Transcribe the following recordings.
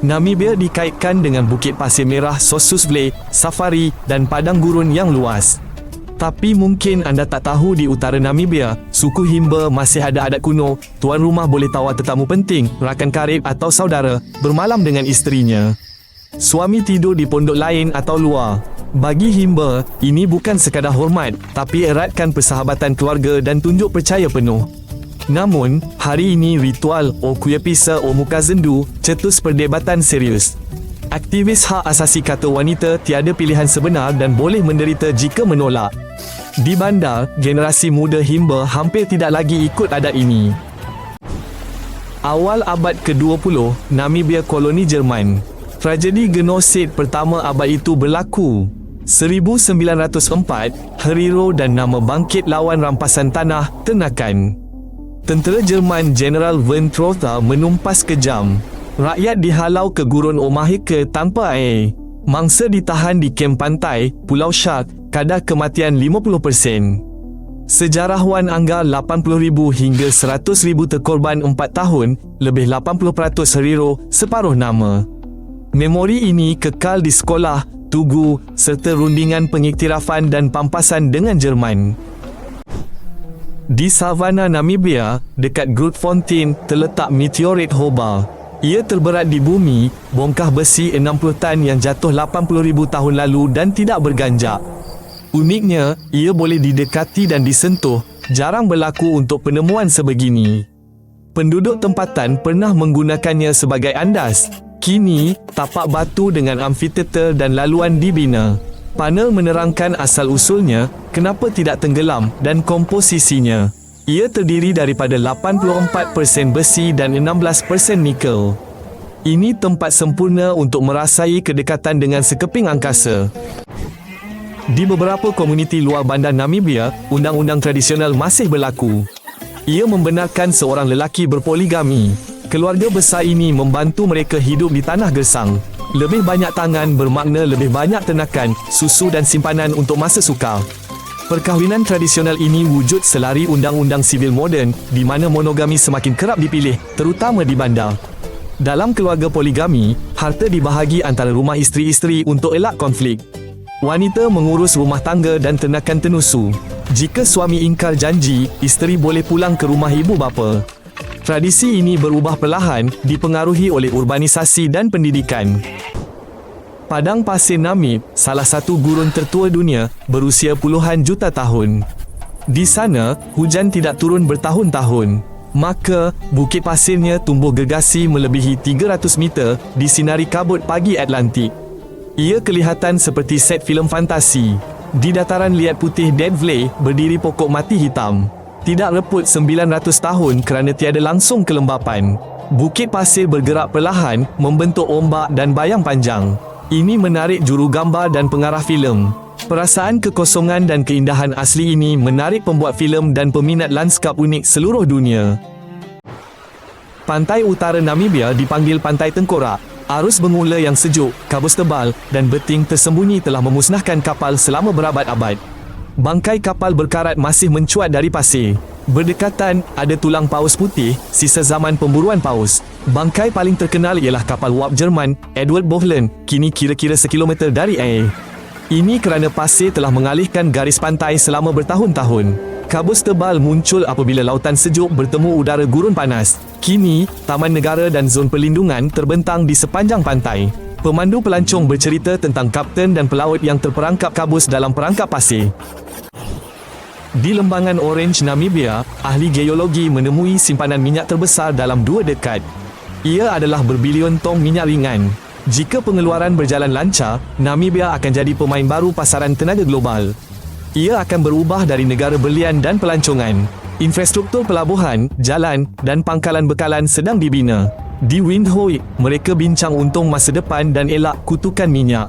Namibia dikaitkan dengan bukit pasir merah Sossusvlei, safari dan padang gurun yang luas. Tapi mungkin anda tak tahu di utara Namibia, suku Himba masih ada adat kuno. Tuan rumah boleh tawar tetamu penting, rakan karib atau saudara, bermalam dengan isterinya. Suami tidur di pondok lain atau luar. Bagi Himba, ini bukan sekadar hormat, tapi eratkan persahabatan keluarga dan tunjuk percaya penuh. Namun, hari ini ritual O Kuyapisa O Mukazendu cetus perdebatan serius. Aktivis hak asasi kata wanita tiada pilihan sebenar dan boleh menderita jika menolak. Di bandar, generasi muda Himba hampir tidak lagi ikut adat ini. Awal abad ke-20, Namibia koloni Jerman. Tragedi genosid pertama abad itu berlaku. 1904, Herero dan nama bangkit lawan rampasan tanah Tenakan. Tentera Jerman Jeneral von Trotha menumpas kejam. Rakyat dihalau ke gurun Omaheke tanpa air. Mangsa ditahan di kem pantai, Pulau Shark, kadar kematian 50%. Sejarawan anggar 80,000 hingga 100,000 terkorban 4 tahun, lebih 80% Herero, separuh nama. Memori ini kekal di sekolah, tugu, serta rundingan pengiktirafan dan pampasan dengan Jerman. Di savana Namibia, dekat Grootfontein, terletak meteorit Hobart. Ia terberat di bumi, bongkah besi 60 tan yang jatuh 80,000 tahun lalu dan tidak berganjak. Uniknya, ia boleh didekati dan disentuh, jarang berlaku untuk penemuan sebegini. Penduduk tempatan pernah menggunakannya sebagai andas. Kini, tapak batu dengan amfiteater dan laluan dibina. Panel menerangkan asal-usulnya, kenapa tidak tenggelam dan komposisinya. Ia terdiri daripada 84% besi dan 16% nikel. Ini tempat sempurna untuk merasai kedekatan dengan sekeping angkasa. Di beberapa komuniti luar bandar Namibia, undang-undang tradisional masih berlaku. Ia membenarkan seorang lelaki berpoligami. Keluarga besar ini membantu mereka hidup di tanah gersang. Lebih banyak tangan bermakna lebih banyak tenakan, susu dan simpanan untuk masa sukar. Perkahwinan tradisional ini wujud selari undang-undang sivil moden di mana monogami semakin kerap dipilih, terutama di bandar. Dalam keluarga poligami, harta dibahagi antara rumah isteri-isteri untuk elak konflik. Wanita mengurus rumah tangga dan tenakan tenusu. Jika suami ingkar janji, isteri boleh pulang ke rumah ibu bapa. Tradisi ini berubah perlahan, dipengaruhi oleh urbanisasi dan pendidikan. Padang pasir Namib, salah satu gurun tertua dunia, berusia puluhan juta tahun. Di sana, hujan tidak turun bertahun-tahun. Maka, bukit pasirnya tumbuh gergasi melebihi 300 meter di sinari kabut pagi Atlantik. Ia kelihatan seperti set filem fantasi. Di dataran liat putih Dead Valley, berdiri pokok mati hitam. Tidak reput 900 tahun kerana tiada langsung kelembapan. Bukit pasir bergerak perlahan, membentuk ombak dan bayang panjang. Ini menarik jurugambar dan pengarah filem. Perasaan kekosongan dan keindahan asli ini menarik pembuat filem dan peminat lanskap unik seluruh dunia. Pantai utara Namibia dipanggil Pantai Tengkorak. Arus bermula yang sejuk, kabus tebal dan beting tersembunyi telah memusnahkan kapal selama berabad-abad. Bangkai kapal berkarat masih mencuat dari pasir. Berdekatan, ada tulang paus putih, sisa zaman pemburuan paus. Bangkai paling terkenal ialah kapal wap Jerman, Edward Bohlen, kini kira-kira sekilometer dari air. Ini kerana pasir telah mengalihkan garis pantai selama bertahun-tahun. Kabus tebal muncul apabila lautan sejuk bertemu udara gurun panas. Kini, taman negara dan zon perlindungan terbentang di sepanjang pantai. Pemandu pelancong bercerita tentang kapten dan pelaut yang terperangkap kabus dalam perangkap pasir. Di lembangan Orange, Namibia, ahli geologi menemui simpanan minyak terbesar dalam 2 dekad. Ia adalah berbilion tong minyak ringan. Jika pengeluaran berjalan lancar, Namibia akan jadi pemain baru pasaran tenaga global. Ia akan berubah dari negara berlian dan pelancongan. Infrastruktur pelabuhan, jalan dan pangkalan bekalan sedang dibina. Di Windhoek, mereka bincang untung masa depan dan elak kutukan minyak.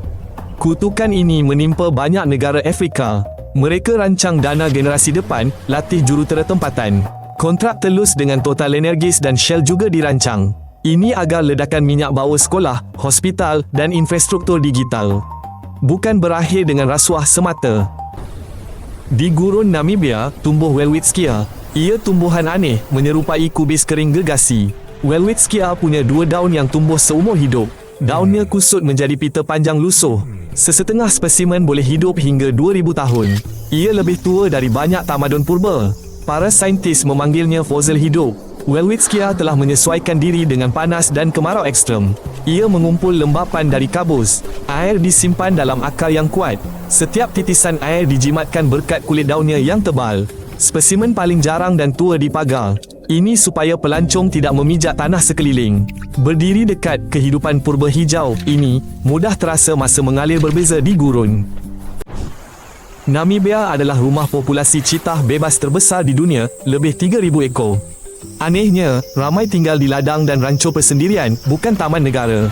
Kutukan ini menimpa banyak negara Afrika. Mereka rancang dana generasi depan, latih jurutera tempatan. Kontrak telus dengan Total Energies dan Shell juga dirancang. Ini agar ledakan minyak bawa sekolah, hospital dan infrastruktur digital. Bukan berakhir dengan rasuah semata. Di gurun Namibia, tumbuh Welwitschia. Ia tumbuhan aneh, menyerupai kubis kering gergasi. Welwitschia punya 2 daun yang tumbuh seumur hidup. Daunnya kusut menjadi pita panjang lusuh. Sesetengah spesimen boleh hidup hingga 2000 tahun. Ia lebih tua dari banyak tamadun purba. Para saintis memanggilnya fossil hidup. Welwitschia telah menyesuaikan diri dengan panas dan kemarau ekstrem. Ia mengumpul lembapan dari kabus. Air disimpan dalam akar yang kuat. Setiap titisan air dijimatkan berkat kulit daunnya yang tebal. Spesimen paling jarang dan tua di pagar. Ini supaya pelancong tidak memijak tanah sekeliling. Berdiri dekat kehidupan purba hijau ini, mudah terasa masa mengalir berbeza di gurun. Namibia adalah rumah populasi citah bebas terbesar di dunia, lebih 3,000 ekor. Anehnya, ramai tinggal di ladang dan rancho persendirian, bukan taman negara.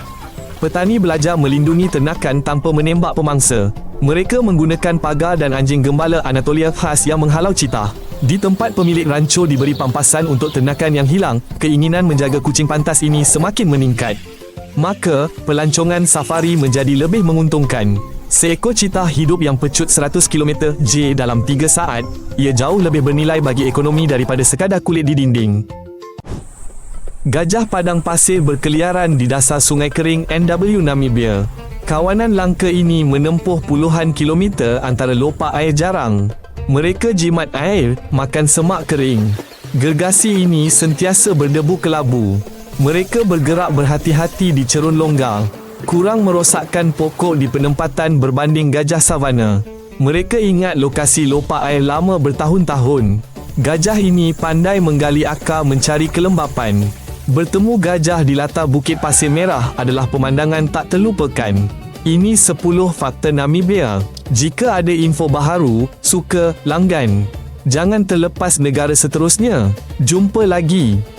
Petani belajar melindungi ternakan tanpa menembak pemangsa. Mereka menggunakan pagar dan anjing gembala Anatolia khas yang menghalau citah. Di tempat pemilik rancho diberi pampasan untuk ternakan yang hilang, keinginan menjaga kucing pantas ini semakin meningkat. Maka, pelancongan safari menjadi lebih menguntungkan. Seekor citah hidup yang pecut 100 km/j dalam 3 saat, ia jauh lebih bernilai bagi ekonomi daripada sekadar kulit di dinding. Gajah padang pasir berkeliaran di dasar sungai kering NW Namibia. Kawanan langka ini menempuh puluhan kilometer antara lopak air jarang. Mereka jimat air, makan semak kering. Gergasi ini sentiasa berdebu kelabu. Mereka bergerak berhati-hati di cerun longgar. Kurang merosakkan pokok di penempatan berbanding gajah savana. Mereka ingat lokasi lopak air lama bertahun-tahun. Gajah ini pandai menggali akar mencari kelembapan. Bertemu gajah di latar Bukit Pasir Merah adalah pemandangan tak terlupakan. Ini 10 fakta Namibia. Jika ada info baharu, suka langgan. Jangan terlepas negara seterusnya. Jumpa lagi.